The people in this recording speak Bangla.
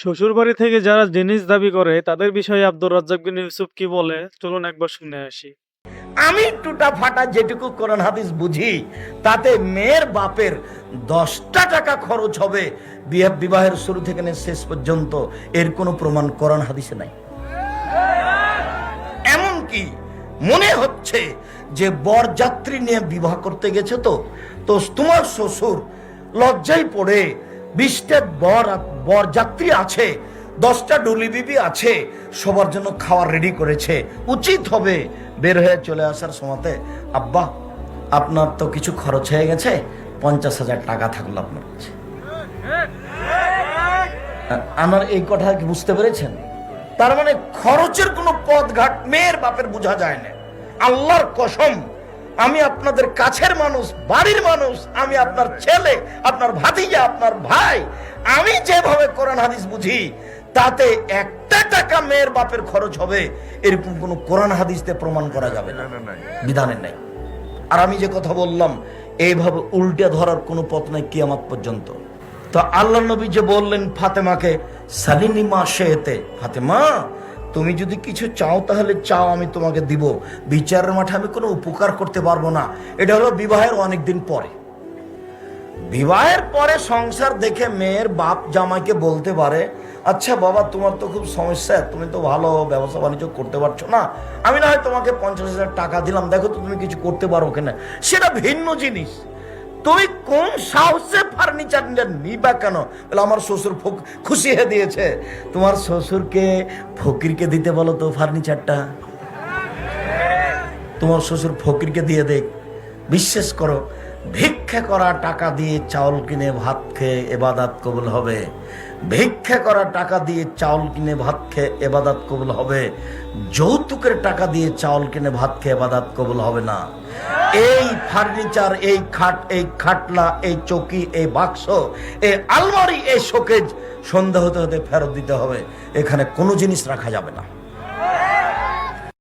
শ্বশুরবাড়ি থেকে যারা জিনিস দাবি করে তাদের বিষয়ে আব্দুর রাজ্জাক বিন ইউসুফ কি বলে, চলুন একবার শুনে আসি। আমি টুটা ফাটা যেটুকু কোরআন হাদিস বুঝি তাতে মেয়ের বাপের 10টা টাকা খরচ হবে বিবাহের শুরু থেকে নিয়ে শেষ পর্যন্ত, এর কোনো প্রমাণ কোরআন হাদিসে নাই। এমনকি মনে হচ্ছে যে বরযাত্রী নিয়ে বিবাহ করতে গেছে, তো তোমার শ্বশুর লজ্জায় পড়ে 20টা বরযাত্রী আছে, 10টা ডুলি বিবি আছে, সবার জন্য খাবার রেডি করেছে। উচিত হবে বের হয়ে চলে আসার সময়তে, আব্বা আপনার তো কিছু খরচ হয়ে গেছে, 50,000 টাকা থাকলো আপনার কাছে। আমার এই কথা কি বুঝতে পেরেছেন? তার মানে খরচের কোনো পথঘাট মেয়ের বাপের বোঝা যায় না। আল্লাহর কসম, আমি আপনাদের কাছের মানুষ, বাড়ির মানুষ, আমি আপনার ছেলে, আপনার ভাতিজা, আপনার ভাই, আমি যেভাবে কোরআন হাদিস বুঝি তাতে 1টা টাকা মেয়ের বাপের খরচ হবে এরকম কোন কোরআন হাদিসে প্রমাণ করা যাবে না, বিধানে নাই। আর আমি যে কথা বললাম এইভাবে উল্টে ধরার কোনো পথ নাই কিয়ামত পর্যন্ত। তো আল্লাহ নবী যে বললেন ফাতেমাকে, সালিনি মা শেতে, ফাতেমা তুমি যদি কিছু চাও তাহলে চাও, আমি তোমাকে দিব, বিচারের মাঠে আমি কোনো উপকার করতে পারবো না। এটা হলো বিবাহের অনেকদিন পরে। বিবাহের পরে সংসার দেখে মেয়ের বাপ জামাইকে বলতে পারে, আচ্ছা বাবা তোমার তো খুব সমস্যা, তুমি তো ভালো ব্যবসা বাণিজ্য করতে পারছো না, আমি না হয় তোমাকে 50,000 টাকা দিলাম, দেখো তো তুমি কিছু করতে পারো কিনা। সেটা ভিন্ন জিনিস। তুমি কোন সাহসে ফার্নিচার নিবা কেন? বলে আমার শ্বশুর খুশি হয়ে দিয়েছে। তোমার শ্বশুরকে ফকিরকে দিতে বলো তো ফার্নিচারটা, তোমার শ্বশুর ফকিরকে দিয়ে দেখ। বিশ্বাস করো, ভিক্ষা করা টাকা দিয়ে চাউল কিনে ভাত খেয়ে এবাদাত কবুল হবে। ভিক্ষা করা টাকা দিয়ে চাউল কিনে ভাত খেয়ে এবাদাত কবুল হবে। যৌতুকের টাকা দিয়ে চাউল কিনে ভাত খেয়ে এবাদাত কবুল হবে না। এই ফার্নিচার, এই খাট, এই খাটলা, এই চৌকি, এই বাক্স, এই আলমারি, এই শোকেজ সন্ধ্যা হতে হতে ফেরত দিতে হবে। এখানে কোনো জিনিস রাখা যাবে না।